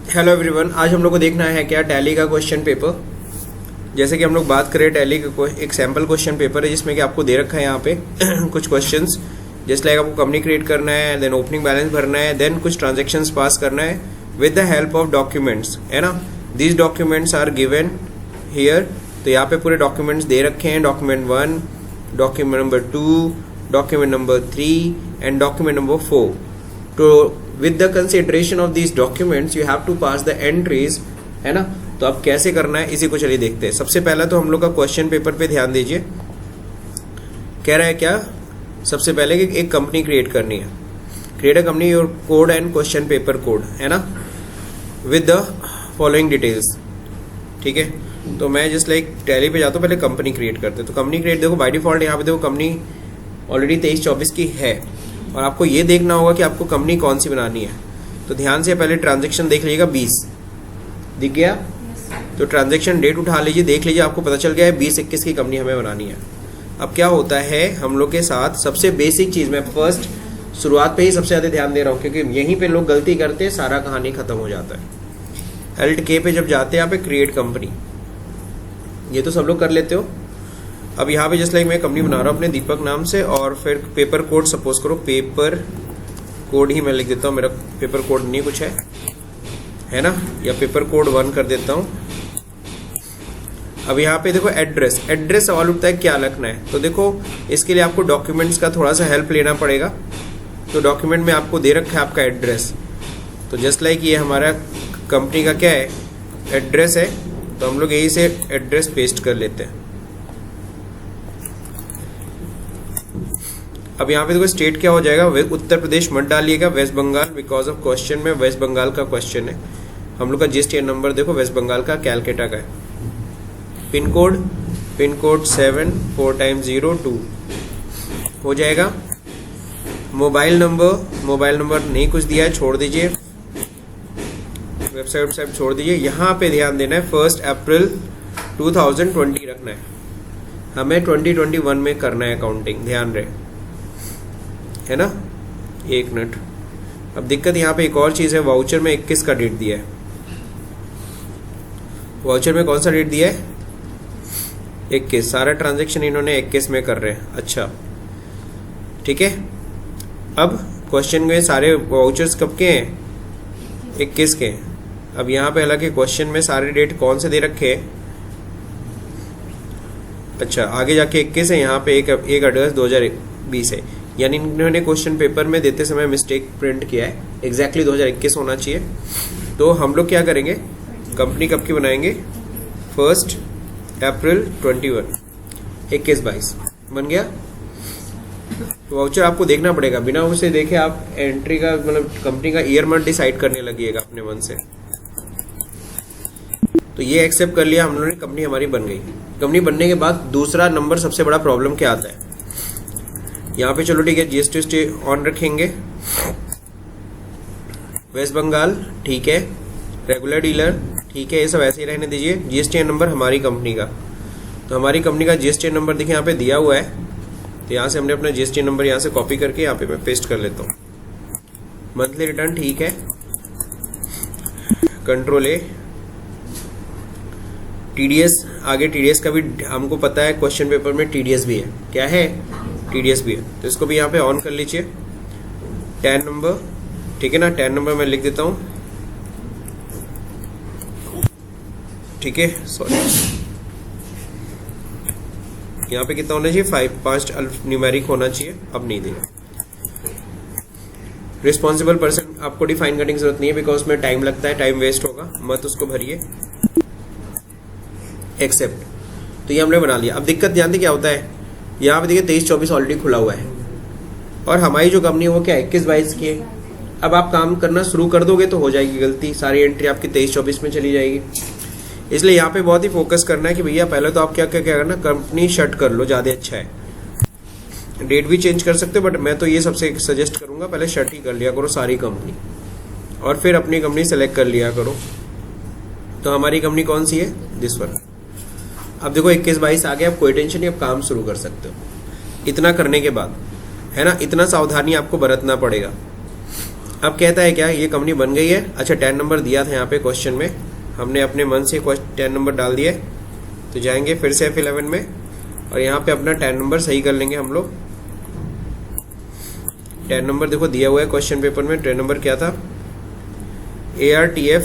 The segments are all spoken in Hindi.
हेलो एवरीवन, आज हम लोग को देखना है क्या टैली का क्वेश्चन पेपर। जैसे कि हम लोग बात करें टैली का एक सैम्पल क्वेश्चन पेपर है जिसमें कि आपको दे रखा है यहाँ पे कुछ क्वेश्चंस। जैसे लाइक आपको कंपनी क्रिएट करना है, देन ओपनिंग बैलेंस भरना है, देन कुछ ट्रांजेक्शन्स पास करना है with the help of documents, है ना। These documents are given here. तो यहाँ पे पूरे डॉक्यूमेंट्स दे रखे हैं, document 1, document number 2, document number 3 and document number 4। तो with the consideration of these documents you have to pass the entries, है ना। तो अब कैसे करना है इसी को चलिए देखते हैं। सबसे पहला तो हम लोग का क्वेश्चन पेपर पे ध्यान दीजिए। कह रहा है क्या, सबसे पहले कि एक कंपनी क्रिएट करनी है। Create a company your code and question paper code, है ना, विद द फॉलोइंग डिटेल्स। ठीक है, तो मैं जस्ट लाइक टैली पे जाता हूँ, पहले कंपनी क्रिएट करते। तो कंपनी क्रिएट देखो बाय डिफॉल्ट यहाँ पे देखो कंपनी ऑलरेडी 23-24 की है, और आपको ये देखना होगा कि आपको कंपनी कौन सी बनानी है। तो ध्यान से पहले ट्रांजैक्शन देख लीजिएगा, 20 दिख गया। तो ट्रांजैक्शन डेट उठा लीजिए, देख लीजिए, आपको पता चल गया है 20-21 की कंपनी हमें बनानी है। अब क्या होता है हम लोग के साथ, सबसे बेसिक चीज़ मैं फर्स्ट शुरुआत पे ही सबसे ज़्यादा ध्यान दे रहा हूँ, क्योंकि यहीं पे लोग गलती करते हैं, सारा कहानी खत्म हो जाता है। Alt K पे जब जाते हैं यहाँ पे क्रिएट कंपनी, ये तो सब लोग कर लेते हो। अब यहाँ पे जस्ट लाइक मैं कंपनी बना रहा हूँ अपने दीपक नाम से, और फिर पेपर कोड सपोज करो पेपर कोड ही मैं लिख देता हूँ, मेरा पेपर कोड नहीं कुछ है ना, या पेपर कोड 1 कर देता हूँ। अब यहाँ पे देखो एड्रेस सवाल उठता है क्या लिखना है। तो देखो इसके लिए आपको डॉक्यूमेंट्स का थोड़ा सा हेल्प लेना पड़ेगा। तो डॉक्यूमेंट में आपको दे रखा है आपका एड्रेस। तो जस्ट लाइक ये हमारा कंपनी का क्या है, एड्रेस है। तो हम लोग यही से एड्रेस पेस्ट कर लेते हैं। अब यहाँ पे देखो स्टेट क्या हो जाएगा, उत्तर प्रदेश मत डालिएगा, West Bengal, because of question में वेस्ट बंगाल का क्वेश्चन है। हम लोग का जीएसटी नंबर देखो वेस्ट बंगाल का कैलकाटा का है। पिन कोड 7402 हो जाएगा। मोबाइल नंबर नहीं कुछ दिया है, छोड़ दीजिए, वेबसाइट छोड़ दीजिए। यहाँ पे ध्यान देना है 1 अप्रैल 2020 रखना है, हमें 2021 में करना है अकाउंटिंग, ध्यान रहे, है ना। 1 मिनट। अब दिक्कत यहाँ पे एक और चीज़ है, वाउचर में 21 का डेट दिया है। वाउचर में कौन सा डेट दिया है, 21। सारा ट्रांजैक्शन इन्होंने 21 में कर रहे हैं। अच्छा ठीक है। अब क्वेश्चन में सारे वाउचर्स कब के हैं, 21 के। अब यहाँ पे हालांकि क्वेश्चन में सारे डेट कौन से दे रखे हैं, अच्छा आगे जाके 21 है, यहाँ पे एक अगस्त 2020 है, यानी इन्होंने क्वेश्चन पेपर में देते समय मिस्टेक प्रिंट किया है। एग्जैक्टली 2021 होना चाहिए। तो हम लोग क्या करेंगे, कंपनी कब की बनाएंगे, 1 अप्रैल 21, 21-22 बन गया। तो वाउचर आपको देखना पड़ेगा, बिना उसे देखे आप एंट्री का मतलब कंपनी का ईयर मंथ डिसाइड करने लगिएगा अपने मन से। तो ये एक्सेप्ट कर लिया हम लोगों ने, कंपनी हमारी बन गई। कंपनी बनने के बाद दूसरा नंबर सबसे बड़ा प्रॉब्लम क्या आता है, यहाँ पे चलो ठीक है, जीएसटी ऑन रखेंगे, वेस्ट बंगाल ठीक है, रेगुलर डीलर ठीक है, ये सब ऐसे ही रहने दीजिए। जीएसटी नंबर हमारी कंपनी का, तो हमारी कंपनी का जीएसटी नंबर देखिए यहाँ पे दिया हुआ है। तो यहाँ से हमने अपना जीएसटी नंबर यहाँ से कॉपी करके यहाँ पे मैं पेस्ट कर लेता हूँ। मंथली रिटर्न ठीक है, कंट्रोल ए। टीडीएस, आगे टीडीएस का भी हमको पता है, क्वेश्चन पेपर में टीडीएस भी है, क्या है, टीडीएस भी है। तो इसको भी यहाँ पे ऑन कर लीजिए। 10 नंबर ठीक है ना, 10 नंबर मैं लिख देता हूँ, ठीक है। सॉरी, यहाँ पे कितना होना चाहिए, 5 न्यूमेरिक होना चाहिए, अब नहीं देगा। रिस्पॉन्सिबल पर्सन आपको डिफाइन करने की जरूरत नहीं है, बिकॉज में टाइम लगता है, टाइम वेस्ट होगा, मत उसको भरिए। एक्सेप्ट, तो ये हमने बना लिया। अब दिक्कत जानते क्या होता है, यहाँ पे देखिए 23-24 ऑलरेडी खुला हुआ है, और हमारी जो कंपनी है वो क्या 21-22 की है। अब आप काम करना शुरू कर दोगे तो हो जाएगी गलती, सारी एंट्री आपकी 23-24 में चली जाएगी। इसलिए यहाँ पे बहुत ही फोकस करना है कि भैया पहले तो आप क्या करना, कंपनी शट कर लो, ज़्यादा अच्छा है। डेट भी चेंज कर सकते हो, बट मैं तो ये सबसे सजेस्ट करूँगा पहले शट ही कर लिया करो सारी कंपनी, और फिर अपनी कंपनी सेलेक्ट कर लिया करो। तो हमारी कंपनी कौन सी है, दिस वन। अब देखो 21-22 आ गया, अब कोई टेंशन नहीं, अब काम शुरू कर सकते हो। इतना करने के बाद, है ना, इतना सावधानी आपको बरतना पड़ेगा। अब कहता है क्या, ये कंपनी बन गई है। अच्छा 10 नंबर दिया था यहाँ पे क्वेश्चन में, हमने अपने मन से 10 नंबर डाल दिया है, तो जाएंगे फिर से F11 में और यहाँ पे अपना 10 नंबर सही कर लेंगे हम लोग। 10 नंबर देखो दिया हुआ है क्वेश्चन पेपर में। 10 नंबर क्या था, ARTF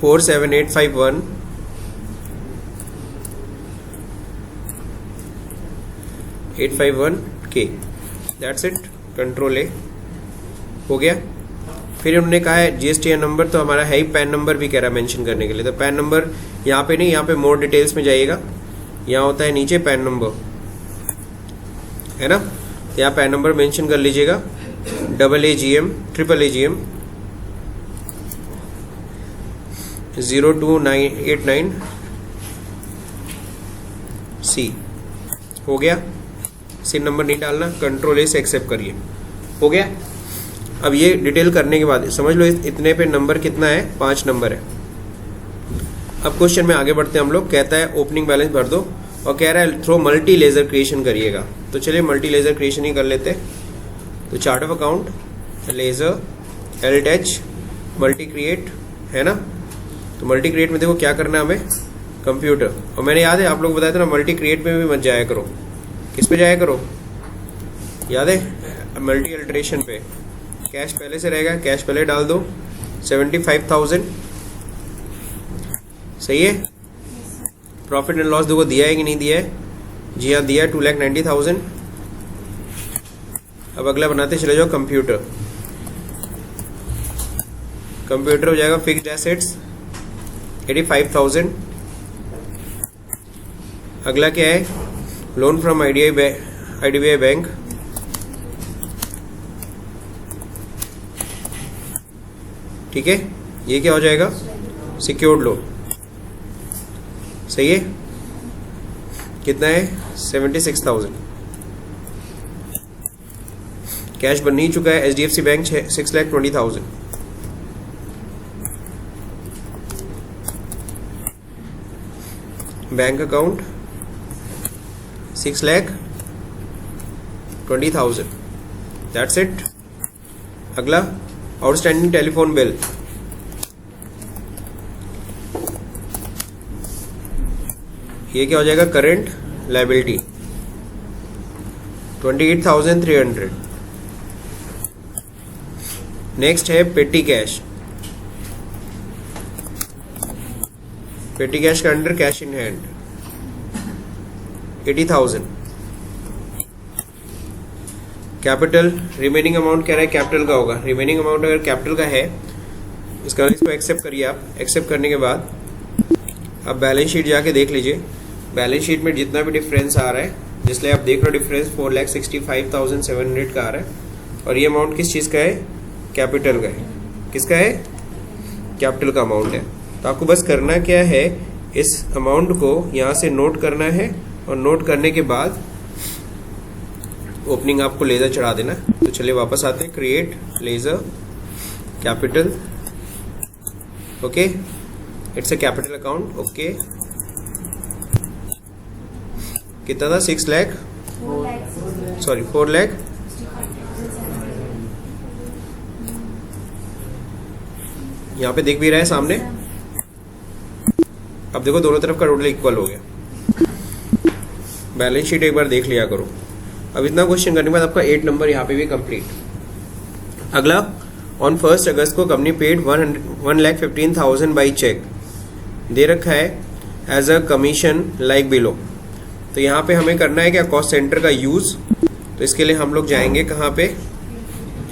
47851 851K, that's it. Control A हो गया। फिर उन्होंने कहा है GSTN नंबर, तो हमारा है ही पैन नंबर भी कह रहा है मेंशन करने के लिए। तो पैन नंबर यहाँ पे नहीं, यहाँ पे मोर डिटेल्स में जाइएगा, यहाँ होता है नीचे पैन नंबर, है ना। यहाँ पैन नंबर मेंशन कर लीजिएगा, AAGM AAAGM 0289C हो गया। सिम नंबर नहीं डालना, कंट्रोल A से एक्सेप्ट करिए, हो गया। अब ये डिटेल करने के बाद समझ लो इतने पे नंबर कितना है, 5 नंबर है। अब क्वेश्चन में आगे बढ़ते हैं हम लोग। कहता है ओपनिंग बैलेंस भर दो और कह रहा है थ्रो मल्टी लेजर क्रिएशन करिएगा। तो चलिए मल्टी लेजर क्रिएशन ही कर लेते हैं। तो chart of account, ledger, LTH, multi create, है ना। तो मल्टी क्रिएट में देखो क्या करना है हमें, कंप्यूटर। और मैंने याद है आप लोग बताया था ना, मल्टी क्रिएट में भी मत जाया करो। किस पे जाया करो, याद है, मल्टी अल्टरेशन पे। कैश पहले से रहेगा, कैश पहले डाल दो, 75,000 सही है। प्रॉफिट एंड लॉस देखो दिया है कि नहीं दिया है, जी हाँ दिया है, 2,90,000। अब अगला बनाते चले जाओ कंप्यूटर। कंप्यूटर हो जाएगा फिक्स्ड एसेट्स 85,000। अगला क्या है, लोन फ्रॉम IDBI बैंक, ठीक है। ये क्या हो जाएगा, सिक्योर्ड लोन, सही है। कितना है, 76,000। कैश बन नहीं चुका है, HDFC bank 6,20,000। Bank account 6,20,000, that's it. अगला आउटस्टैंडिंग टेलीफोन बिल, ये क्या हो जाएगा, करंट लायबिलिटी 28,300। नेक्स्ट है पेटी कैश। पेटी कैश के under cash in hand 80,000। Capital, remaining amount कह रहा है कैपिटल का होगा। रिमेनिंग अमाउंट अगर कैपिटल का है, इसका इसको एक्सेप्ट करिए आप। एक्सेप्ट करने के बाद अब बैलेंस शीट जाके देख लीजिए। बैलेंस शीट में जितना भी डिफरेंस आ रहा है, जिसलिए आप देख रहे हो डिफरेंस 4,65,700 का आ रहा है। और ये अमाउंट किस चीज़ का है, कैपिटल का है। किसका है, कैपिटल का अमाउंट है। तो आपको बस करना क्या है, इस अमाउंट को यहाँ से नोट करना है और नोट करने के बाद ओपनिंग आपको लेजर चढ़ा देना। तो चलिए वापस आते हैं, create ledger capital, okay, it's a capital account, okay. कितना था, 6 लाख, सॉरी 4 लाख, यहाँ पे दिख भी रहा है सामने। अब देखो दोनों तरफ का टोटल इक्वल हो गया। बैलेंस शीट एक बार देख लिया करो। अब इतना क्वेश्चन करने के बाद आपका 8 नंबर यहाँ पे भी कंप्लीट। अगला, ऑन 1 अगस्त को कंपनी पेड 1,15,000 बाई चेक, दे रखा है as a commission like below. तो यहाँ पे हमें करना है क्या, कॉस्ट सेंटर का यूज। तो इसके लिए हम लोग जाएंगे कहाँ पे,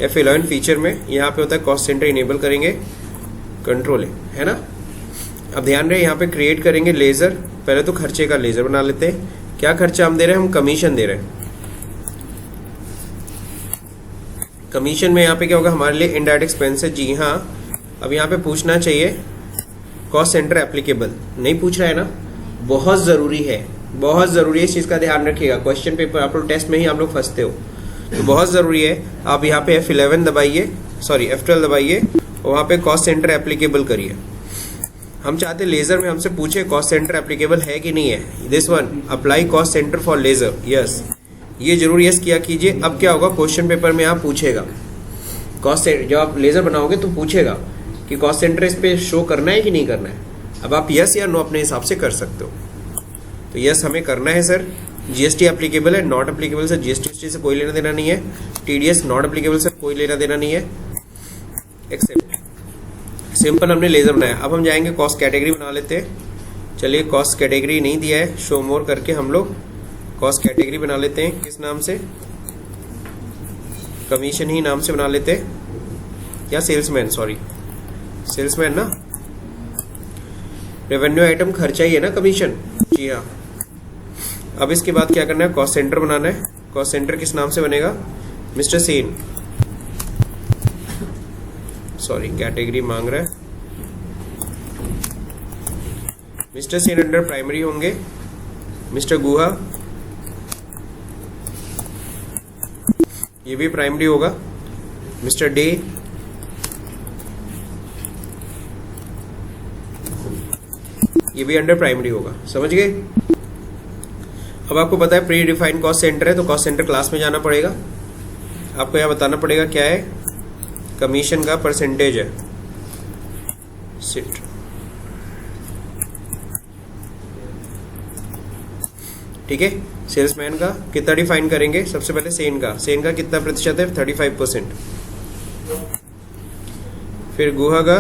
F11 फीचर में। यहाँ पे होता है कॉस्ट सेंटर, इनेबल करेंगे, कंट्रोल है ना। अब ध्यान रहे यहाँ पे क्रिएट करेंगे लेजर। पहले तो खर्चे का लेजर बना लेते हैं। क्या खर्चा हम दे रहे हैं, हम कमीशन दे रहे हैं। कमीशन में यहाँ पे क्या होगा हमारे लिए, इनडायरेक्ट एक्सपेंसेस, जी हाँ। अब यहाँ पे पूछना चाहिए कॉस्ट सेंटर एप्लीकेबल, नहीं पूछ रहा है ना, बहुत जरूरी है, बहुत जरूरी है। इस चीज का ध्यान रखिएगा, क्वेश्चन पेपर आप लोग टेस्ट में ही आप लोग फंसते हो, तो बहुत जरूरी है। आप यहाँ पे F11 दबाइए, सॉरी F12 दबाइए और वहाँ पे कॉस्ट सेंटर एप्लीकेबल करिए। हम चाहते लेजर में हमसे पूछे कॉस्ट सेंटर एप्लीकेबल है कि नहीं है। This one, apply cost centre for ledger, yes. ये जरूर यस किया कीजिए। अब क्या होगा, क्वेश्चन पेपर में आप पूछेगा कॉस्ट, जब आप लेजर बनाओगे तो पूछेगा कि कॉस्ट सेंटर इस पे शो करना है कि नहीं करना है। अब आप यस या नो अपने हिसाब से कर सकते हो। तो यस हमें करना है सर। जीएसटी एप्लीकेबल है, नॉट एप्लीकेबल सर, जीएसटी से कोई लेना देना नहीं है। टीडीएस नॉट एप्लीकेबल सर, कोई लेना देना नहीं है। एक्सेप्ट। सिंपल हमने लेजर बनाया। अब हम जाएंगे कॉस्ट कैटेगरी बना लेते हैं। चलिए कॉस्ट कैटेगरी नहीं दिया है, शो मोर करके हम लोग कॉस्ट कैटेगरी बना लेते हैं। किस नाम से, कमीशन ही नाम से बना लेते हैं, या सेल्समैन, सॉरी सेल्समैन ना, रेवेन्यू आइटम खर्चा ही है ना कमीशन, जी हाँ। अब इसके बाद क्या करना है, कॉस्ट सेंटर बनाना है। कॉस्ट सेंटर किस नाम से बनेगा, मिस्टर सेन, सॉरी कैटेगरी मांग रहा है, मिस्टर सेन अंडर प्राइमरी होंगे, मिस्टर गुहा ये भी प्राइमरी होगा, मिस्टर डे ये भी अंडर प्राइमरी होगा। समझ गए। अब आपको पता है प्री डिफाइंड कॉस्ट सेंटर है, तो कॉस्ट सेंटर क्लास में जाना पड़ेगा। आपको यहां बताना पड़ेगा क्या है, कमीशन का परसेंटेज है, सिट, ठीक है। सेल्समैन का कितना डिफाइन करेंगे, सबसे पहले सेन का कितना प्रतिशत है, 35%। फिर गुहा का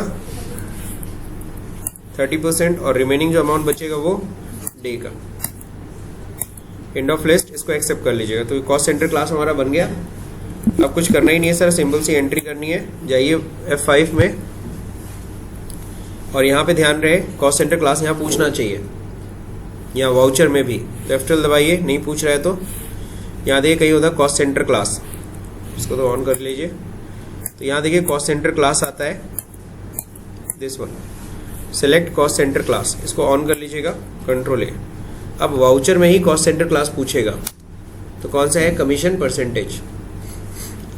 30% और रिमेनिंग जो अमाउंट बचेगा वो डे का। एंड ऑफ लिस्ट इसको एक्सेप्ट कर लीजिएगा। तो कॉस्ट सेंटर क्लास हमारा बन गया। अब कुछ करना ही नहीं है सर, सिंपल सी एंट्री करनी है। जाइए F5 में और यहाँ पे ध्यान रहे कॉस्ट सेंटर क्लास यहाँ पूछना चाहिए, यहाँ वाउचर में भी। तो F12 दबाइए, नहीं पूछ रहा है तो यहाँ देखिए कहीं होता है कॉस्ट सेंटर क्लास, इसको तो ऑन कर लीजिए। तो यहाँ देखिए कॉस्ट सेंटर क्लास आता है, this one, select cost centre class, इसको ऑन कर लीजिएगा, कंट्रोल ए। अब वाउचर में ही कॉस्ट सेंटर क्लास पूछेगा, तो कौन सा है, कमीशन परसेंटेज।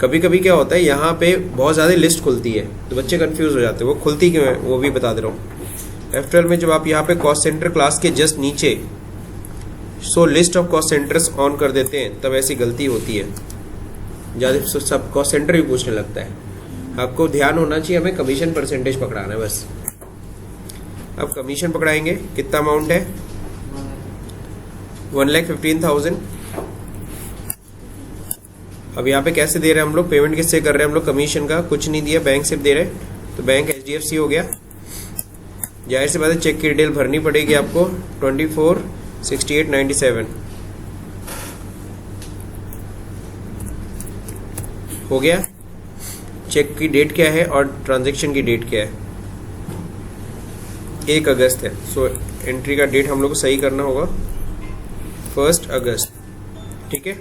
कभी कभी क्या होता है यहाँ पे बहुत ज़्यादा लिस्ट खुलती है तो बच्चे कंफ्यूज हो जाते हैं, वो खुलती क्यों है वो भी बता दे रहा हूँ। F12 में जब आप यहाँ पे कॉस्ट सेंटर क्लास के जस्ट नीचे so list of cost centres on कर देते हैं तब ऐसी गलती होती है, ज़्यादा सब कॉस्ट सेंटर भी पूछने लगता है। आपको ध्यान होना चाहिए, हमें कमीशन परसेंटेज पकड़ाना है बस। अब कमीशन पकड़ाएंगे, कितना अमाउंट है, 1,15,000। अब यहाँ पे कैसे दे रहे हैं हम लोग, पेमेंट किससे कर रहे हैं हम लोग, कमीशन का कुछ नहीं दिया, बैंक से दे रहे हैं, तो बैंक HDFC हो गया। जाहिर सी बात है चेक की डिटेल भरनी पड़ेगी आपको, 246897 हो गया। चेक की डेट क्या है और ट्रांजैक्शन की डेट क्या है, 1 अगस्त है। सो एंट्री का डेट हम लोग को सही करना होगा, 1 अगस्त, ठीक है।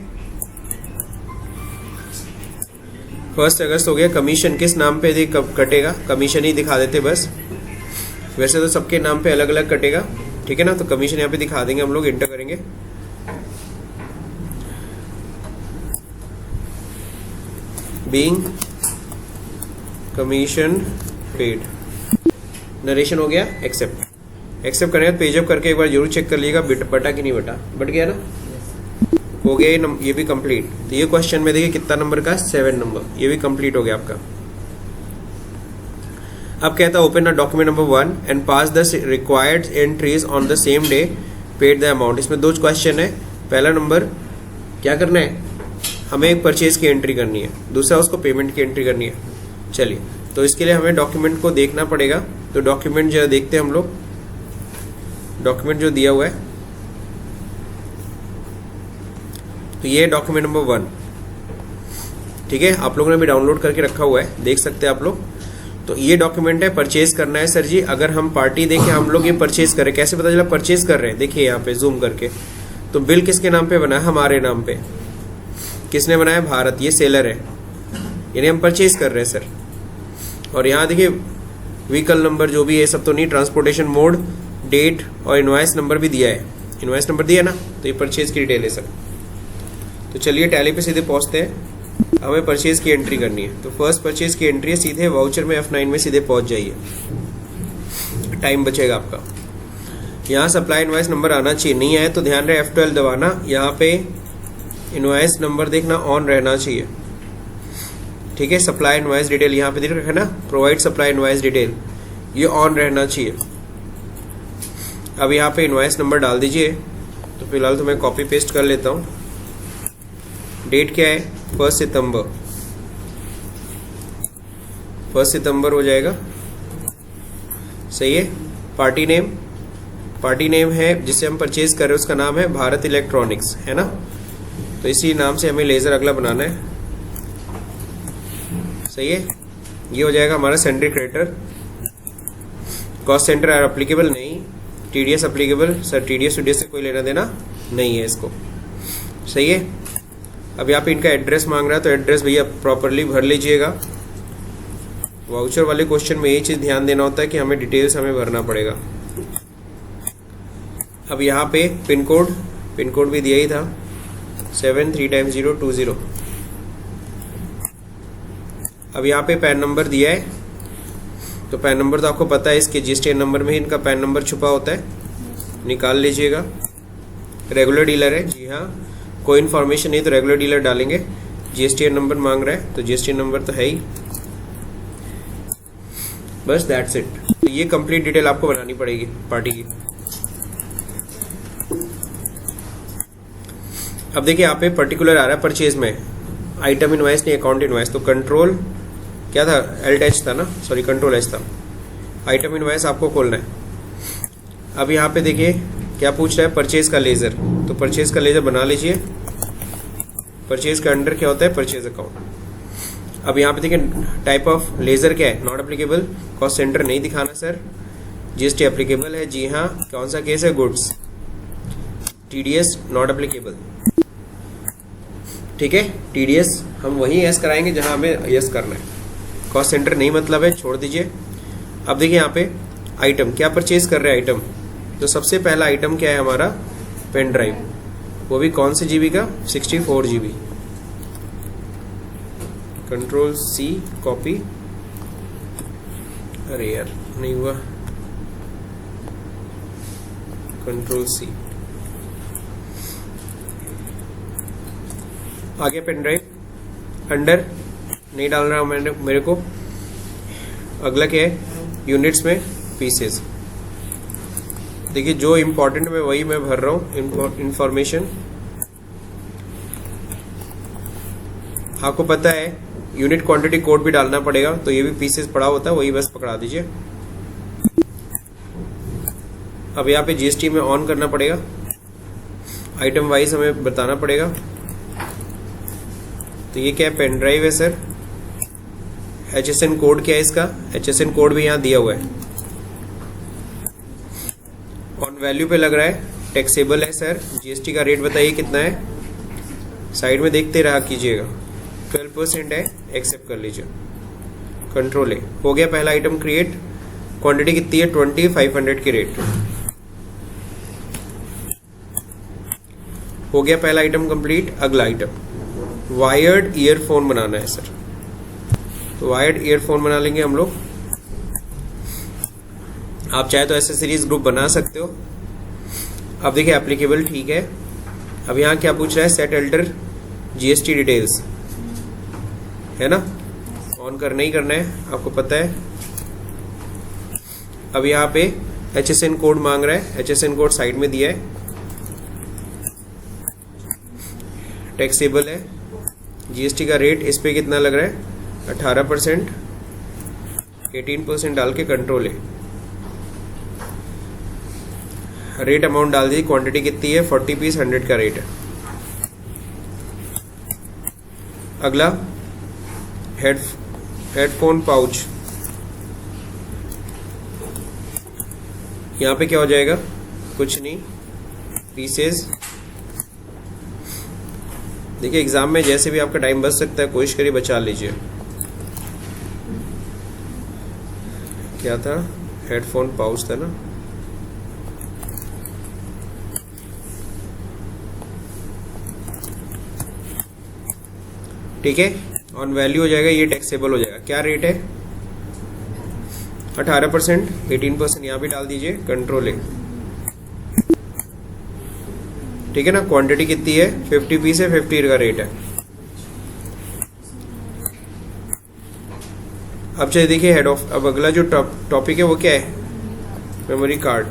1 अगस्त हो गया। कमीशन किस नाम पे कब कटेगा, कमीशन ही दिखा देते बस, वैसे तो सबके नाम पे अलग अलग कटेगा, ठीक है ना। तो कमीशन यहाँ पे दिखा देंगे हम लोग, एंटर करेंगे। बीइंग कमीशन पेड, नरेशन हो गया, एक्सेप्ट। एक्सेप्ट करने के बाद पेजअप करके एक बार जरूर चेक कर लीजिएगा बटा कि नहीं बटा, बट गया ना, हो गया ये भी कंप्लीट। तो ये क्वेश्चन में देखिए कितना नंबर का, 7 नंबर, ये भी कंप्लीट हो गया आपका। अब कहता है open a document number 1 and pass the required entries on the same day, paid the amount. इसमें 2 क्वेश्चन है। पहला नंबर क्या करना है, हमें एक परचेज की एंट्री करनी है, दूसरा उसको पेमेंट की एंट्री करनी है। चलिए, तो इसके लिए हमें डॉक्यूमेंट को देखना पड़ेगा। तो डॉक्यूमेंट जो देखते हैं हम लोग, डॉक्यूमेंट जो दिया हुआ है, तो ये डॉक्यूमेंट नंबर 1, ठीक है। आप लोगों ने भी डाउनलोड करके रखा हुआ है, देख सकते हैं आप लोग। तो ये डॉक्यूमेंट है, परचेज करना है सर जी। अगर हम पार्टी देखें, हम लोग ये परचेज करें, कैसे पता चला परचेज कर रहे हैं, देखिए यहाँ पे जूम करके। तो बिल किसके नाम पे बना है, हमारे नाम पे। किसने बनाया, भारत, ये सेलर है, यानी हम परचेज कर रहे हैं सर। और यहाँ देखिए व्हीकल नंबर जो भी है सब तो नहीं, ट्रांसपोर्टेशन मोड, डेट और इनवॉइस नंबर भी दिया है, इनवॉइस नंबर दिया ना, तो ये परचेज की डिटेल है सर। तो चलिए टैली पे सीधे पहुंचते हैं, हमें परचेज की एंट्री करनी है। तो फर्स्ट परचेज की एंट्री है, सीधे वाउचर में F9 में सीधे पहुंच जाइए, टाइम बचेगा आपका। यहाँ सप्लाई इनवॉइस नंबर आना चाहिए, नहीं आए तो ध्यान रहे F12 दबाना। यहाँ पे इनवॉइस नंबर देखना ऑन रहना चाहिए, ठीक है। सप्लाई इनवॉइस डिटेल यहाँ पे देख रखा है ना, प्रोवाइड सप्लाई इनवॉइस डिटेल, ये ऑन रहना चाहिए। अब यहाँ पे इनवॉइस नंबर डाल दीजिए। तो फिलहाल तो मैं कॉपी पेस्ट कर लेता हूँ। डेट क्या है, 1 सितंबर, 1 सितंबर हो जाएगा, सही है। पार्टी नेम है जिसे हम परचेज कर रहे हैं उसका नाम है भारत इलेक्ट्रॉनिक्स, है ना। तो इसी नाम से हमें लेजर अगला बनाना है, सही है। ये हो जाएगा हमारा sundry creditor. Cost centre are applicable नहीं, टीडीएस अप्लीकेबल, सर टीडीएस से कोई लेना देना नहीं है इसको, सही है। अब यहाँ पे इनका एड्रेस मांग रहा है तो एड्रेस भैया प्रॉपरली भर लीजिएगा। वाउचर वाले क्वेश्चन में ये चीज ध्यान देना होता है कि हमें डिटेल्स हमें भरना पड़ेगा। अब यहाँ पे पिन कोड भी दिया ही था 73 020। अब यहाँ पे पैन नंबर दिया है, तो पैन नंबर तो आपको पता है, इसके जीएसटी नंबर में ही इनका पैन नंबर छुपा होता है, निकाल लीजिएगा। रेगुलर डीलर है, जी हाँ, कोई इन्फॉर्मेशन नहीं तो रेगुलर डीलर डालेंगे। जीएसटी नंबर मांग रहा है तो जीएसटी नंबर तो है ही, बस दैट्स इट। तो ये कंप्लीट डिटेल आपको बनानी पड़ेगी पार्टी की। अब देखिए यहाँ पे पर्टिकुलर आ रहा है परचेज में, आइटम इनवॉइस नहीं अकाउंट इनवॉइस, तो कंट्रोल क्या था, एच था ना, सॉरी कंट्रोल एच था। आइटम इनवॉइस आपको खोलना है। अब यहाँ पे देखिए क्या पूछ रहा है, परचेज का लेजर, तो परचेज का लेजर बना लीजिए। परचेज का अंडर क्या होता है, परचेज अकाउंट। अब यहाँ पे देखिए टाइप ऑफ लेजर क्या है, नॉट एप्लीकेबल, कॉस्ट सेंटर नहीं दिखाना सर, जीएसटी एप्लीकेबल है, जी हाँ, कौन सा केस है, गुड्स, टीडीएस नॉट एप्लीकेबल, ठीक है। टीडीएस हम वही यस कराएंगे जहां हमें यस करना है, कॉस्ट सेंटर नहीं मतलब है, छोड़ दीजिए। अब देखिए यहाँ पे आइटम क्या परचेज कर रहे हैं, आइटम, तो सबसे पहला आइटम क्या है हमारा, पेन ड्राइव, वो भी कौन से जीबी का, 64 जीबी। कंट्रोल सी कॉपी, अरे यार नहीं हुआ, कंट्रोल सी, आगे पेन ड्राइव अंडर नहीं डाल रहा हूं मैंने, मेरे को अगला क्या है, यूनिट्स में पीसेस। देखिए जो इम्पोर्टेंट में वही मैं भर रहा हूँ इंफॉर्मेशन। आपको पता है यूनिट क्वांटिटी कोड भी डालना पड़ेगा, तो ये भी पीसेस पड़ा होता है, वही बस पकड़ा दीजिए। अब यहाँ पे जीएसटी में ऑन करना पड़ेगा, आइटम वाइज हमें बताना पड़ेगा। तो ये क्या है, पेन ड्राइव है सर। HSN कोड क्या है इसका, HSN कोड भी यहाँ दिया हुआ है। ऑन वैल्यू पे लग रहा है, टैक्सेबल है सर। जीएसटी का रेट बताइए कितना है, साइड में देखते रहा कीजिएगा, 12% है, एक्सेप्ट कर लीजिए। कंट्रोल ए, हो गया पहला आइटम क्रिएट। क्वांटिटी कितनी है, 2500 की रेट, हो गया पहला आइटम कंप्लीट। अगला आइटम वायर्ड ईयरफोन बनाना है सर, तो वायर्ड ईयरफोन बना लेंगे हम लोग। आप चाहे तो एसेसरीज ग्रुप बना सकते हो। अब देखिए एप्लीकेबल ठीक है। अब यहाँ क्या पूछ रहा है, सेट अल्टर जीएसटी डिटेल्स, है ना, ऑन करना ही करना है, आपको पता है। अब यहाँ पे HSN कोड मांग रहा है, HSN कोड साइड में दिया है। टैक्सेबल है, जीएसटी का रेट इस पे कितना लग रहा है, 18%, 18% डाल के कंट्रोल है। रेट अमाउंट डाल दी, क्वांटिटी कितनी है, 40 पीस 100 का रेट है। अगला हेडफोन पाउच, यहाँ पे क्या हो जाएगा, कुछ नहीं, पीसेस। देखिए एग्जाम में जैसे भी आपका टाइम बच सकता है, कोशिश करिए बचा लीजिए। क्या था, हेडफोन पाउच था ना, ठीक है। ऑन वैल्यू हो जाएगा, ये टैक्सेबल हो जाएगा। क्या रेट है, 18%, 18% यहाँ भी डाल दीजिए, कंट्रोल है। ठीक है ना। क्वांटिटी कितनी है 50 पीस है, 50 का रेट है। अब चलिए देखिए हेड ऑफ, अब अगला जो टॉपिक है वो क्या है, memory card.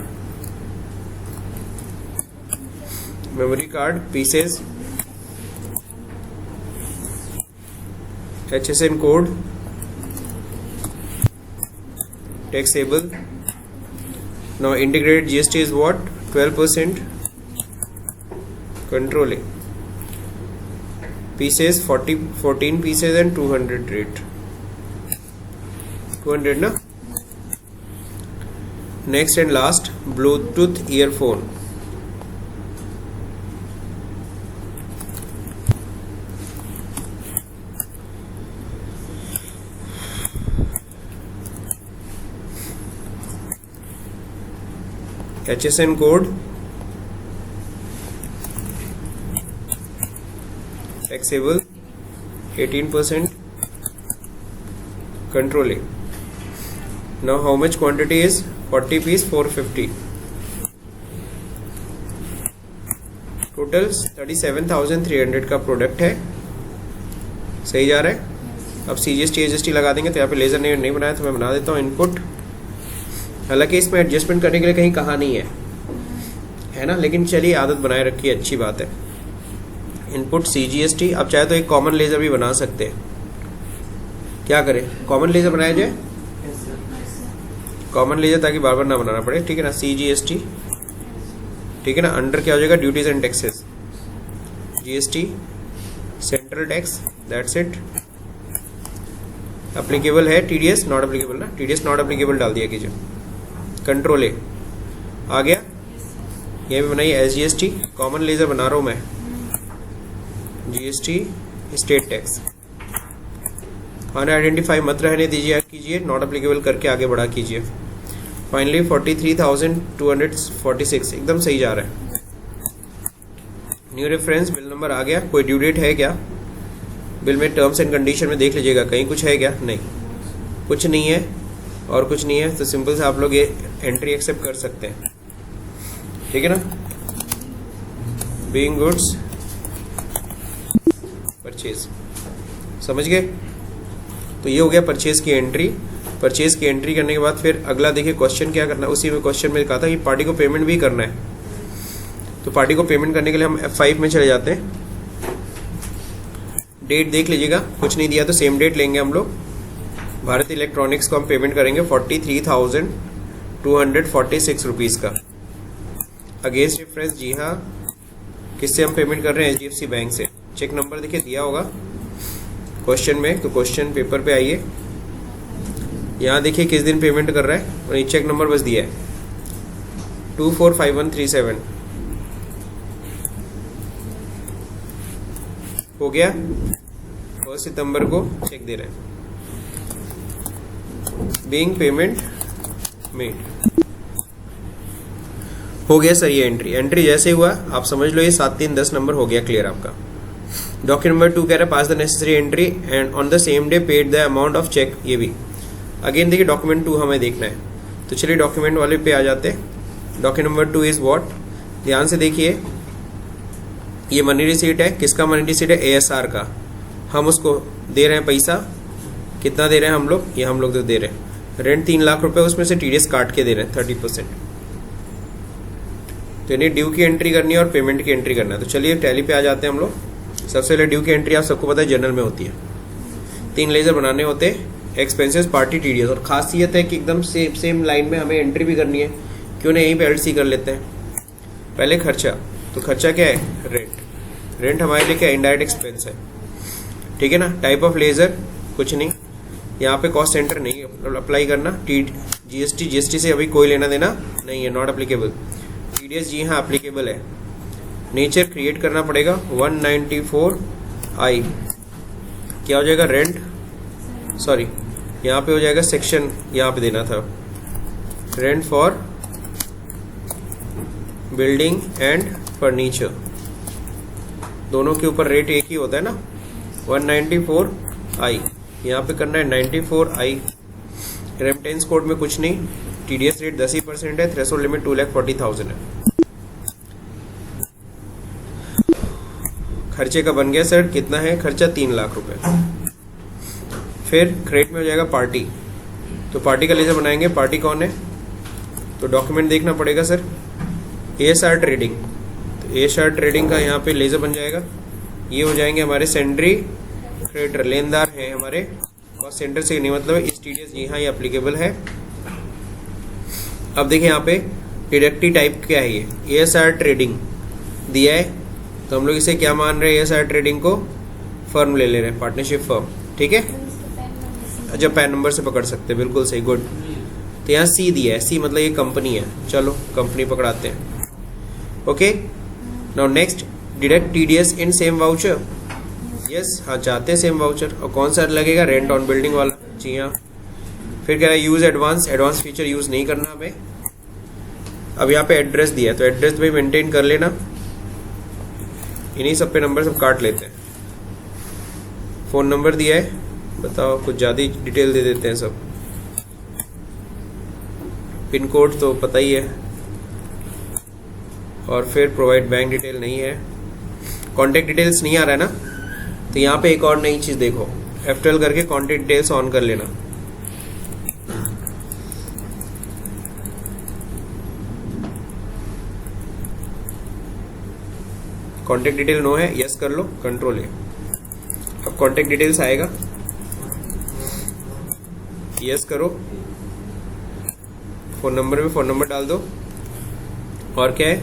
Memory card pieces, HSN code, taxable. Now integrated GST is what? 12%. Controlling pieces 14 pieces and 200 rate. 200 ना. Next and last, Bluetooth earphone. HSN code, taxable 18%, controlling. Now how much quantity is 40 piece 450, total 37,300 का प्रोडक्ट है। सही जा रहा है। अब CGST HST लगा देंगे, तो यहाँ पे लेजर नहीं बनाया तो मैं बना देता हूँ इनपुट। हालांकि इसमें एडजस्टमेंट करने के लिए कहीं कहा नहीं है ना, लेकिन चलिए आदत बनाए रखी है, अच्छी बात है। Input CGST। अब चाहे तो एक कॉमन लेजर भी बना सकते हैं। क्या करें, कॉमन लेजर बनाया जाए, कॉमन लेजर, ताकि बार बार ना बनाना पड़े। ठीक है ना। CGST, ठीक है ना। अंडर क्या हो जाएगा, duties and taxes, GST central tax, that's it. Applicable है TDS नॉट एप्लीकेबल ना, TDS नॉट एप्लीकेबल डाल दिया कीजिए। कंट्रोल ए आ गया। ये भी बनाइए SGST, कॉमन लेजर बना रहा हूं मैं, GST स्टेट टैक्स। आइडेंटिफाई मत रहने दीजिए, कीजिए नॉट एप्लीकेबल करके आगे बढ़ा कीजिए। फाइनली 43,246 एकदम सही जा रहा है। न्यू रेफरेंस बिल नंबर आ गया। कोई ड्यू डेट है क्या बिल में? टर्म्स एंड कंडीशन में देख लीजिएगा, कहीं कुछ है क्या? नहीं, कुछ नहीं है और कुछ नहीं है, तो सिंपल से आप लोग ये एंट्री एक्सेप्ट कर सकते हैं। ठीक है ना। बीइंग गुड्स परचेज, समझ गए? तो ये हो गया परचेज की एंट्री। परचेज की एंट्री करने के बाद फिर अगला देखिए क्वेश्चन क्या करना है। उसी में क्वेश्चन में कहा था कि पार्टी को पेमेंट भी करना है, तो पार्टी को पेमेंट करने के लिए हम F5 में चले जाते हैं। डेट देख लीजिएगा, कुछ नहीं दिया तो सेम डेट लेंगे हम लोग। भारत इलेक्ट्रॉनिक्स को हम पेमेंट करेंगे 43,246 रुपीज़ का। अगेंस्ट रेफरेंस, जी हाँ, किससे हम पेमेंट कर रहे हैं? HDFC बैंक से। चेक नंबर देखिए दिया होगा क्वेश्चन में, तो क्वेश्चन पेपर पे आइए, यहाँ देखिए किस दिन पेमेंट कर रहा है और ये चेक नंबर बस दिया है 245137। हो गया। 1 सितंबर को चेक दे रहे हैं। बीइंग पेमेंट मेड, हो गया सर। ये एंट्री जैसे हुआ आप समझ लो ये 7-3-10 नंबर हो गया क्लियर आपका। डॉक्यूमेंट नंबर 2 कह रहा है pass the necessary entry and on the same day paid the amount of cheque. ये भी अगेन देखिए डॉक्यूमेंट 2 हमें देखना है, तो चलिए डॉक्यूमेंट वाले पे आ जाते हैं। डॉक्यूमेंट नंबर 2 इज व्हाट, ध्यान से देखिए, ये मनी रिसीट है। किसका मनी रिसीट है? ASR का। हम उसको दे रहे हैं पैसा, कितना दे रहे हैं हम लोग? ये हम लोग तो दे रहे हैं रेंट 3 लाख रुपए, उसमें से TDS काट के दे रहे हैं 30%। तो यानी ड्यू की एंट्री करनी है और पेमेंट की एंट्री करना है। तो चलिए टैली पे आ जाते हैं हम लोग। सबसे पहले ड्यू की एंट्री आप सबको पता है जनरल में होती है। 3 लेजर बनाने होते हैं, एक्सपेंसेस, पार्टी, TDS। और खासियत है कि एकदम सेम लाइन में हमें एंट्री भी करनी है। क्यों नहीं, यहीं पे LC कर लेते हैं। पहले खर्चा, तो खर्चा क्या है? रेंट हमारे लिए क्या? इनडायरेक्ट एक्सपेंस है। ठीक है ना। टाइप ऑफ लेजर कुछ नहीं, यहाँ पे कॉस्ट सेंटर नहीं अप्लाई करना। GST से अभी कोई लेना देना नहीं है, नॉट एप्लीकेबल। TDS जी हाँ एप्लीकेबल है। नेचर क्रिएट करना पड़ेगा 194I। क्या हो जाएगा? रेंट, सॉरी यहाँ पे हो जाएगा सेक्शन, यहाँ पे देना था rent for building and furniture. दोनों के ऊपर रेट एक ही होता है ना, 194I। यहाँ पे करना है 94I। रेमिटेंस कोड में कुछ नहीं, TDS रेट 10% है, थ्रेशोल्ड लिमिट 2,40,000 है। खर्चे का बन गया सर, कितना है खर्चा 3 लाख रुपए। फिर क्रेडिट में हो जाएगा पार्टी, तो पार्टी का लेजर बनाएंगे। पार्टी कौन है, तो डॉक्यूमेंट देखना पड़ेगा सर, ASR ट्रेडिंग। तो ASR ट्रेडिंग का यहाँ पे लेजर बन जाएगा। ये हो जाएंगे हमारे सेंड्री क्रेडिटर, लेनदार है हमारे, कॉस्ट सेंटर से नहीं मतलब इस TDS यहाँ ये एप्लीकेबल है। अब देखिए यहाँ पे डिडक्टिव टाइप क्या है, ये ASR ट्रेडिंग दिया है, तो हम लोग इसे क्या मान रहे हैं, ASR ट्रेडिंग को फर्म ले ले रहे हैं, पार्टनरशिप फर्म, ठीक है। अच्छा पैन नंबर से पकड़ सकते हैं, बिल्कुल सही, गुड। तो यहाँ C दिया है, C मतलब ये कंपनी है, चलो कंपनी पकड़ाते हैं। Okay, now next, deduct TDS in same voucher. Yes, हाँ चाहते हैं सेम वाउचर, और कौन सा लगेगा, रेंट ऑन बिल्डिंग वाला, जी हाँ। फिर कह रहा है use advance, advance feature use नहीं करना हमें। अब यहाँ पे एड्रेस दिया है, तो एड्रेस भी मेंटेन कर लेना, इन्हीं सब पे नंबर सब काट लेते हैं। फोन नंबर दिया है, बताओ कुछ ज़्यादा ही डिटेल दे देते हैं सब। पिन कोड तो पता ही है, और फिर प्रोवाइड बैंक डिटेल नहीं है, कॉन्टेक्ट डिटेल्स नहीं आ रहा है ना, तो यहाँ पे एक और नई चीज़ देखो, F12 करके कॉन्टेक्ट डिटेल्स ऑन कर लेना। कॉन्टेक्ट डिटेल नो है, यस कर लो, कंट्रोल है। अब कॉन्टेक्ट डिटेल्स आएगा, यस करो, फोन नंबर में फोन नंबर डाल दो, और क्या है,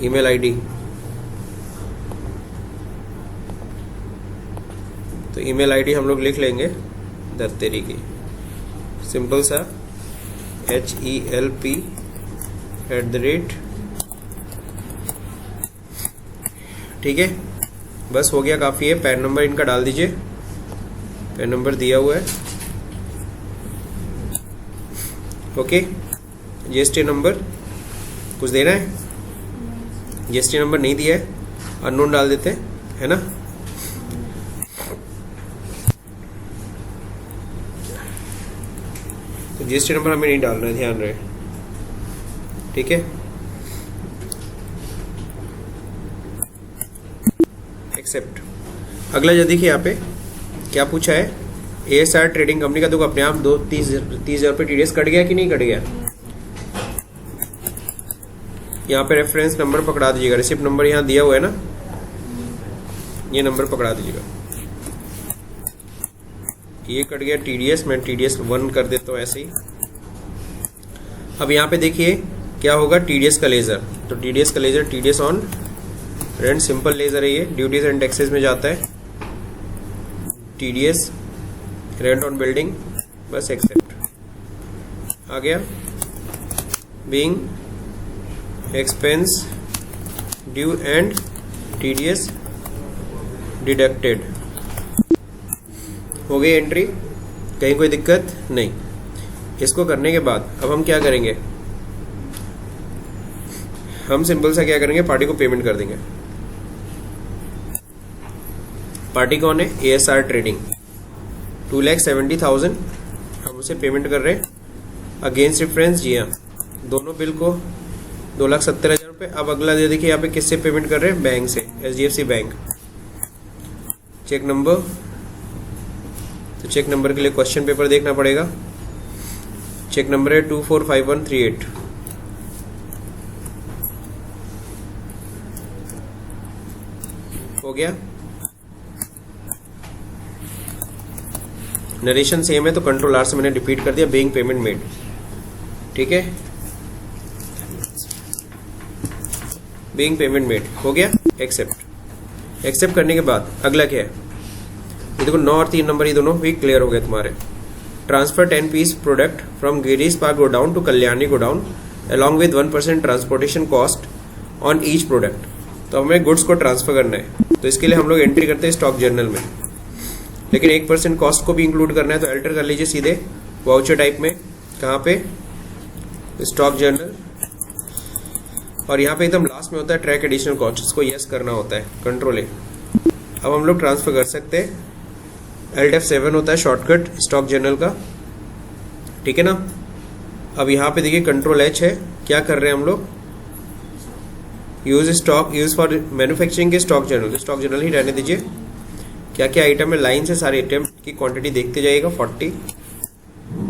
ईमेल आईडी। तो ईमेल आईडी हम लोग लिख लेंगे दत्तेरी की, सिंपल सा HELP @ ठीक है, बस हो गया, काफ़ी है। पैन नंबर इनका डाल दीजिए, पैन नंबर दिया हुआ है। ओके, GST नंबर कुछ देना है, GST नंबर नहीं दिया है, अननोन डाल देते हैं, है ना। तो GST नंबर हमें नहीं डालना है, ध्यान रहे, ठीक है। एक्सेप्ट। अगला जो देखिए यहाँ पे क्या पूछा है, ASR ट्रेडिंग कंपनी का, देखो अपने आप 30,000 रुपये TDS कट गया कि नहीं कट गया। यहाँ पे रेफरेंस नंबर पकड़ा दीजिएगा, रिसिप्ट नंबर यहाँ दिया हुआ है ना, ये नंबर पकड़ा दीजिएगा। ये कट गया TDS, मैं TDS 1 कर देता हूँ ऐसे ही। अब यहाँ पे देखिए क्या होगा, TDS का लेजर, तो TDS का ledger TDS on rent, simple ledger है ये, ड्यूटीज एंड टैक्सेस में जाता है। TDS रेंट ऑन बिल्डिंग, बस एक्सेप्ट आ गया। Being expense due and TDS deducted, हो गई एंट्री, कहीं कोई दिक्कत नहीं। इसको करने के बाद अब हम क्या करेंगे, हम सिंपल सा क्या करेंगे, पार्टी को पेमेंट कर देंगे। पार्टी कौन है, ASR ट्रेडिंग, 2,70,000 हम उसे पेमेंट कर रहे हैं अगेंस्ट रेफरेंस, जी हाँ, दोनों बिल को 2,70,000 रुपये। अब अगला दे देखिए यहाँ पे किससे पेमेंट कर रहे हैं, बैंक से, HDFC बैंक। चेक नंबर, तो चेक नंबर के लिए क्वेश्चन पेपर देखना पड़ेगा। चेक नंबर है 245138। हो गया, नरेशन सेम है तो कंट्रोल R से मैंने रिपीट कर दिया, बीइंग पेमेंट मेड, ठीक है, बीइंग पेमेंट मेड हो गया। एक्सेप्ट, एक्सेप्ट करने के बाद अगला क्या है, ये देखो 9 और 3 नंबर, ये दोनों भी क्लियर हो गए तुम्हारे। Transfer 10 piece product from Girish Park godown to Kalyani godown along with 1% transportation cost on each product. तो हमें गुड्स को ट्रांसफर करना है, तो इसके लिए हम लोग एंट्री करते हैं स्टॉक जर्नल में, लेकिन 1% कॉस्ट को भी इंक्लूड करना है, तो अल्टर कर लीजिए सीधे वाउचर टाइप में, कहाँ पे, स्टॉक जर्नल, और यहाँ पे एकदम लास्ट में होता है ट्रैक एडिशनल कॉस्ट, इसको यस करना होता है, कंट्रोल है। अब हम लोग ट्रांसफर कर सकते हैं, Alt F7 होता है शॉर्टकट स्टॉक जर्नल का, ठीक है ना। अब यहाँ पे देखिए कंट्रोल H है, क्या कर रहे हैं हम लोग, यूज फॉर मैन्युफैक्चरिंग के स्टॉक जर्नल, स्टॉक जर्नल ही रहने दीजिए। क्या क्या आइटम है, लाइन से सारे आइटम की क्वांटिटी देखते जाइएगा, 40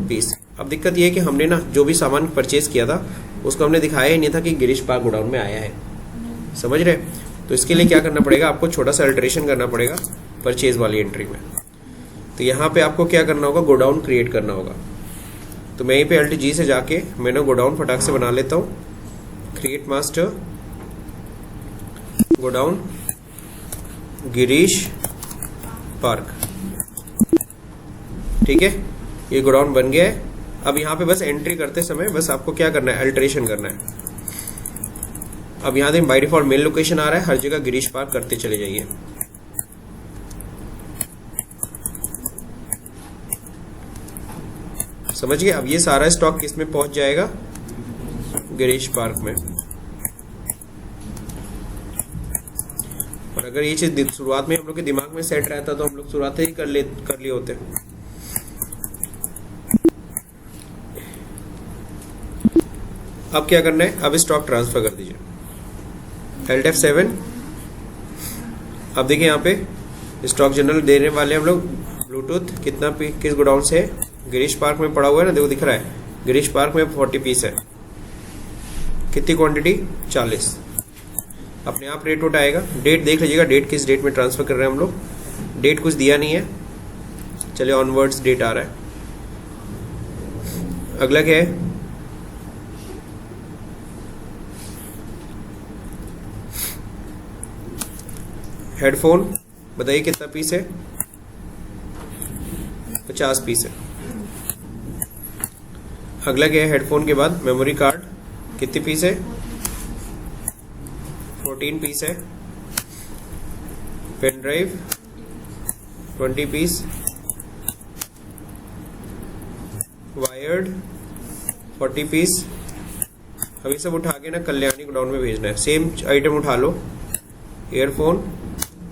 पीस। अब दिक्कत ये है कि हमने ना जो भी सामान परचेज किया था उसको हमने दिखाया ही नहीं था कि गिरीश पार्क गोडाउन में आया है, समझ रहे। तो इसके लिए क्या करना पड़ेगा, आपको छोटा सा अल्टरेशन करना पड़ेगा परचेज वाली एंट्री में। तो यहाँ पे आपको क्या करना होगा, गोडाउन क्रिएट करना होगा। तो मैं यहीं पे Alt G से जाके मैंने गोडाउन फटाक से बना लेता हूँ। Create master godown Girish park, ठीक है, ये गोडाउन बन गया है। अब यहाँ पे बस एंट्री करते समय बस आपको क्या करना है, अल्टरेशन करना है। अब यहाँ देखिए बाय डिफॉल्ट मेल लोकेशन आ रहा है, हर जगह गिरीश पार्क करते चले जाइए। समझ गए। अब ये सारा स्टॉक किस में पहुंच जाएगा, गिरीश पार्क में। और अगर ये चीज शुरुआत में हम लोग के दिमाग में सेट रहता तो हम लोग शुरुआत ही कर लिए होते। अब क्या करना है, अब स्टॉक ट्रांसफर कर दीजिए, Alt F7। अब देखिए यहाँ पे स्टॉक जनरल देने वाले हम लोग ब्लूटूथ कितना किस गोडाउन से है, गिरीश पार्क में पड़ा हुआ है ना, देखो दिख रहा है गिरीश पार्क में 40 पीस है। कितनी क्वांटिटी, 40। अपने आप रेट उठ आएगा। डेट देख लीजिएगा, डेट किस डेट में ट्रांसफर कर रहे हैं हम लोग, डेट कुछ दिया नहीं है। चलिए ऑनवर्ड्स डेट आ रहा है। अगला क्या है, हेडफोन, बताइए कितना पीस है, 50 पीस है। अगला क्या है, हेडफोन के बाद मेमोरी कार्ड, कितनी पीस है, 14 पीस है। Pen drive 20 piece, wired 40 piece. अब ये सब उठा के ना कल्याणी गोडाउन में भेजना है। सेम आइटम उठा लो, ईयरफोन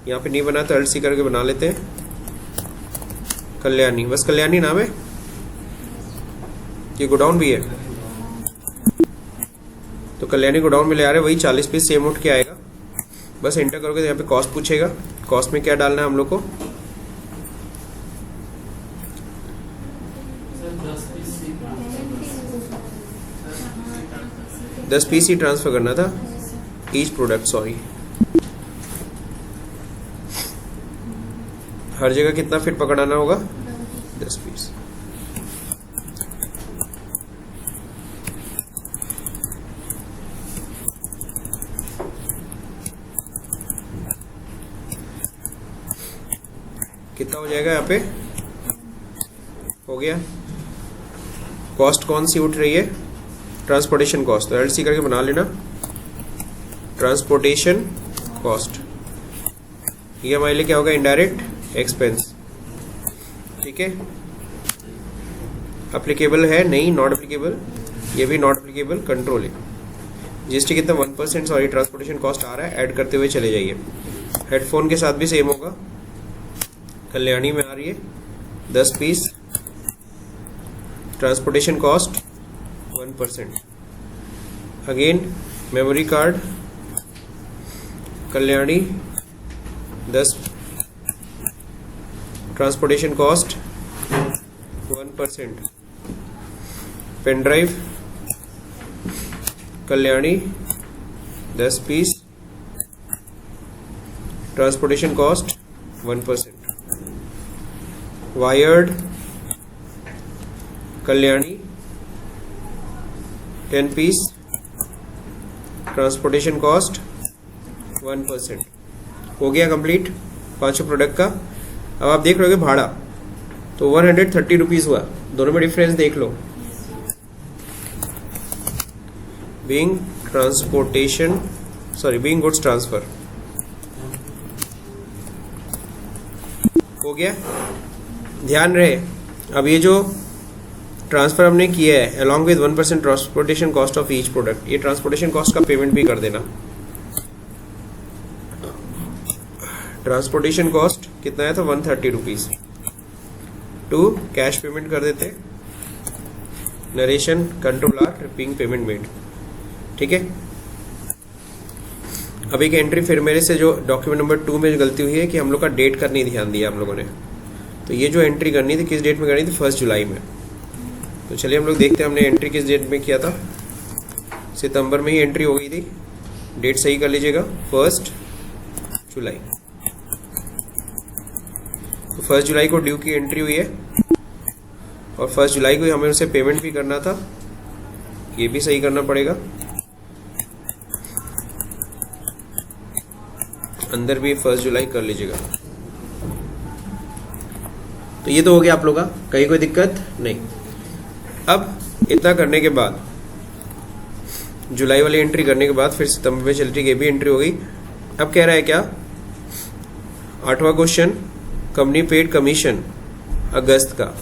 यहाँ पे नहीं बना तो Alt C करके बना लेते हैं, कल्याणी, बस कल्याणी नाम है, ये गोडाउन भी है तो कल्याणी गोडाउन में ले आ रहे हैं। वही 40 पीस सेम उठ के आएगा। बस एंटर करोगे तो यहाँ पे कॉस्ट पूछेगा, कॉस्ट में क्या डालना है हम लोग को, 10 पीस ही ट्रांसफर करना था, ईच प्रोडक्ट, सॉरी। हर जगह कितना फिट पकड़ाना होगा, 10 पीस। कितना हो जाएगा यहाँ पे, हो गया। कॉस्ट कौन सी उठ रही है, ट्रांसपोर्टेशन कॉस्ट, तो Alt C करके बना लेना, ट्रांसपोर्टेशन कॉस्ट। ये हमारे लिए क्या होगा, इनडायरेक्ट एक्सपेंस, ठीक है। एप्लीकेबल है नहीं, नॉट एप्लीकेबल, ये भी नॉट एप्लीकेबल, कंट्रोल है। जीएसटी कितना, 1%, सॉरी ट्रांसपोर्टेशन कॉस्ट आ रहा है, ऐड करते हुए चले जाइए। हेडफोन के साथ भी सेम होगा, कल्याणी में आ रही है 10 piece, transportation cost 1%। Again memory card Kalyani 10, transportation cost 1%। Pen drive Kalyani 10 piece, transportation cost 1%। Wired Kalyani 10 piece, transportation cost 1%। हो गया कंप्लीट 5 प्रोडक्ट का। अब आप देख रहे हो भाड़ा तो 130 रुपीज हुआ, दोनों में डिफरेंस देख लो। Being transportation, sorry being goods transfer, हो गया। ध्यान रहे, अब ये जो ट्रांसफर हमने किया है along with 1% transportation cost of each product, ये ट्रांसपोर्टेशन कॉस्ट का पेमेंट भी कर देना। ट्रांसपोर्टेशन कॉस्ट कितना है, तो 130 रुपीज टू कैश पेमेंट कर देते, narration control R being payment made, ठीक है। अब एक एंट्री फिर मेरे से जो डॉक्यूमेंट नंबर 2 में गलती हुई है कि हम लोग का डेट का नहीं ध्यान दिया हम लोगों ने। तो ये जो एंट्री करनी थी किस डेट में करनी थी, 1 जुलाई में। तो चलिए हम लोग देखते हैं हमने एंट्री किस डेट में किया था। सितंबर में ही एंट्री हो गई थी, डेट सही कर लीजिएगा, 1 जुलाई। तो 1 जुलाई को ड्यू की एंट्री हुई है और 1 जुलाई को हमें उसे पेमेंट भी करना था, ये भी सही करना पड़ेगा। अंदर भी 1 जुलाई कर लीजिएगा। तो ये तो हो गया आप लोग का, कहीं कोई दिक्कत नहीं। अब इतना करने के बाद, जुलाई वाली एंट्री करने के बाद फिर सितंबर में चलती ये भी एंट्री हो गई। अब कह रहा है क्या, 8वां क्वेश्चन, कंपनी पेड कमीशन अगस्त का,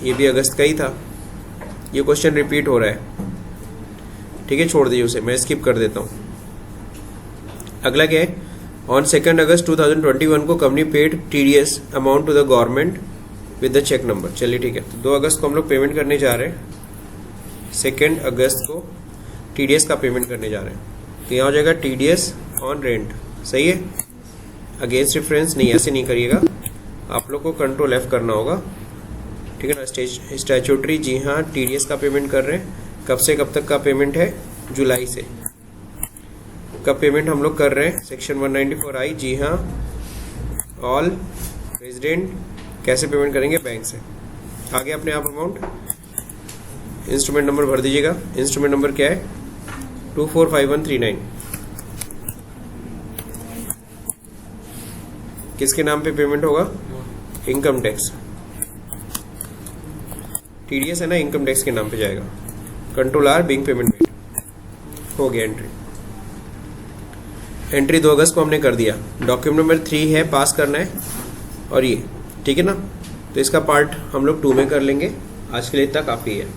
ये भी अगस्त का ही था। ये क्वेश्चन रिपीट हो रहा है, ठीक है, छोड़ दीजिए उसे, मैं स्किप कर देता हूं। अगला क्या है, ऑन 2 अगस्त 2021 को company paid TDS amount to the government with the cheque number. चलिए ठीक है, तो 2 अगस्त को हम लोग पेमेंट करने जा रहे हैं, 2 अगस्त को TDS का पेमेंट करने जा रहे हैं। तो यहाँ हो जाएगा TDS ऑन रेंट, सही है। अगेंस्ट रेफरेंस नहीं, ऐसे नहीं करिएगा, आप लोग को कंट्रोल F करना होगा, ठीक है ना। स्टैट्यूटरी, जी हाँ, TDS का पेमेंट कर रहे हैं। कब से कब तक का पेमेंट है, जुलाई से। कब पेमेंट हम लोग कर रहे हैं, सेक्शन 194I, जी हाँ, ऑल रेजिडेंट। कैसे पेमेंट करेंगे, बैंक से। आगे अपने आप अमाउंट, इंस्ट्रूमेंट नंबर भर दीजिएगा। इंस्ट्रूमेंट नंबर क्या है, 245139। किसके नाम पे पेमेंट होगा, इनकम टैक्स। TDS है ना, इनकम टैक्स के नाम पे जाएगा। Control R, being payment made, हो गया एंट्री। एंट्री 2 अगस्त को हमने कर दिया। डॉक्यूमेंट नंबर 3 है, पास करना है, और ये ठीक है ना। तो इसका पार्ट हम लोग 2 में कर लेंगे, आज के लिए इतना काफ़ी है।